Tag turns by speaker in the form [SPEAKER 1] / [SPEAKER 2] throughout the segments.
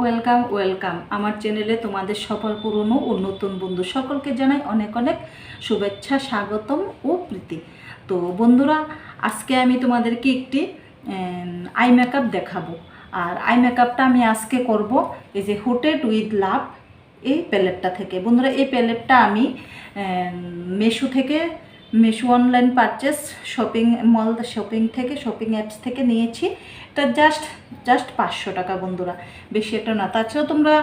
[SPEAKER 1] Welcome welcome আমার চ্যানেলে তোমাদের সকল পুরনো ও নতুন বন্ধু সকলকে জানাই অনেক অনেক শুভেচ্ছা, স্বাগতম ও প্রীতি। তো বন্ধুরা, আজকে আমি তোমাদেরকে একটি আই মেকআপ দেখাবো। আর আই মেকআপটা আমি আজকে করব এই যে হুটেড উইথ লাভ এই প্যালেটটা থেকে। বন্ধুরা, এই প্যালেটটা আমি মেশো অনলাইন পারচেস শপিং মল থেকে শপিং অ্যাপস থেকে নিয়েছি। এটা জাস্ট 500 টাকা বন্ধুরা, বেশি একটা না। তাছাড়াও তোমরা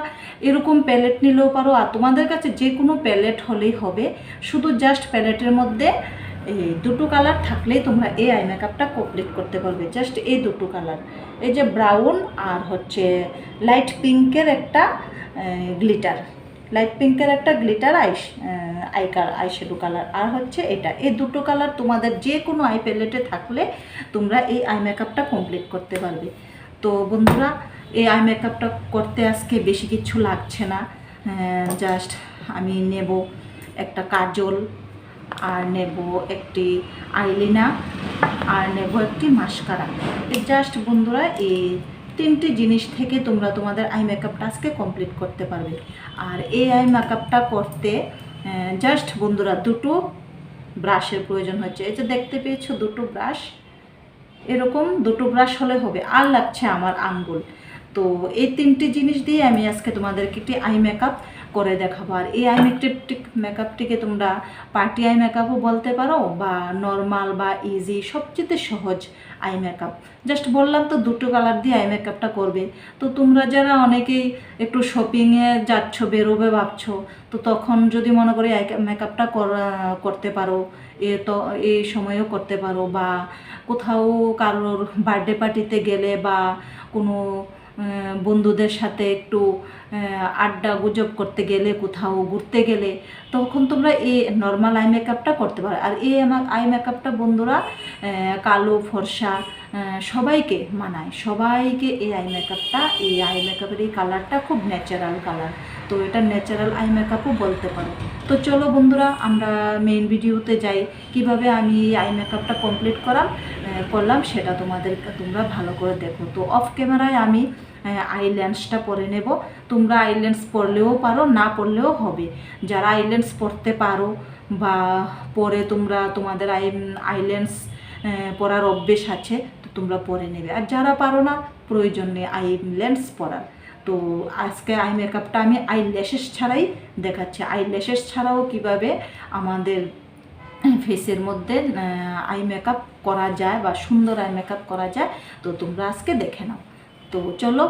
[SPEAKER 1] এরকম প্যালেট নিলেও পারো, আর তোমাদের কাছে যে কোনো প্যালেট হলেই হবে। শুধু জাস্ট প্যালেটের মধ্যে এই দুটো কালার থাকলেই তোমরা এই আই মেকআপটা কমপ্লিট করতে পারবে। জাস্ট এই দুটো কালার, এই যে ব্রাউন আর হচ্ছে লাইট পিঙ্কের একটা গ্লিটার, আইশ্যাডো কালার, আর হচ্ছে এটা। এই দুটো কালার তোমাদের যে কোনো আই প্যালেটে থাকলে তোমরা এই আই মেকআপটা কমপ্লিট করতে পারবে। তো বন্ধুরা, এই আই মেকআপটা করতে আজকে বেশি কিছু লাগছে না। জাস্ট আমি নেব একটা কাজল, আর নেব একটি আইলিনার, আর নেব একটি মাস্কারা। জাস্ট বন্ধুরা, এই তিনটি জিনিস থেকে তোমরা তোমাদের আই মেকআপটা আজকে কমপ্লিট করতে পারবে। আর এই আই মেকআপটা করতে জাস্ট বন্ধুরা দুটো ব্রাশের প্রয়োজন হচ্ছে। এই যে দেখতে পেয়েছো দুটো ব্রাশ, এরকম দুটো ব্রাশ হলে হবে। আর লাগছে আমার আঙ্গুল। তো এই তিনটি জিনিস দিয়ে আমি আজকে তোমাদেরকে একটি আই মেকআপ করে দেখাবো। আর এই আই মেকআপটিকে তোমরা পার্টি আই মেকআপও বলতে পারো, বা নর্মাল বা ইজি, সবচেয়ে সহজ আই মেকআপ। জাস্ট বললাম তো দুটো কালার দিয়ে আই মেকআপটা করবে। তো তোমরা যারা অনেকেই একটু শপিংয়ে যাচ্ছ, বেরোবে ভাবছো, তো তখন যদি মনে করি আই মেকআপটা করতে পারো, তো এই সময়ও করতে পারো। বা কোথাও কারোর বার্থডে পার্টিতে গেলে, বা কোনো বন্ধুদের সাথে একটু আড্ডা গুজব করতে গেলে, কোথাও ঘুরতে গেলে, তখন তোমরা এই নর্মাল আই মেকআপটা করতে পারো। আর এই আই মেকআপটা বন্ধুরা কালো ফর্সা সবাইকে মানায়, সবাইকে এই আই মেকআপের এই কালারটা খুব ন্যাচারাল কালার। তো এটা ন্যাচারাল আই মেকআপও বলতে পারো। তো চলো বন্ধুরা, আমরা মেইন ভিডিওতে যাই। কিভাবে আমি এই আই মেকআপটা কমপ্লিট করলাম সেটা তোমরা ভালো করে দেখো। তো অফ ক্যামেরায় আমি আইল্যান্ডসটা পরে নেব। তোমরা আইল্যান্ডস পরলেও পারো, না পরলেও হবে। যারা আইল্যান্ডস পরতে পারো বা পরে তোমাদের আইল্যান্ডস পরার অভ্যেস আছে, তো তোমরা পরে নেবে। আর যারা পারো না, প্রয়োজন নেই আইল্যান্ডস পরার। তো আজকে আই মেকআপটা আমি আইল্যাশেস ছাড়াই দেখাচ্ছি। আইল্যাশেস ছাড়াও কিভাবে আমাদের ফেসের মধ্যে আই মেকআপ করা যায়, বা সুন্দর আই মেকআপ করা যায়, তো তোমরা আজকে দেখে নাও। তো চলো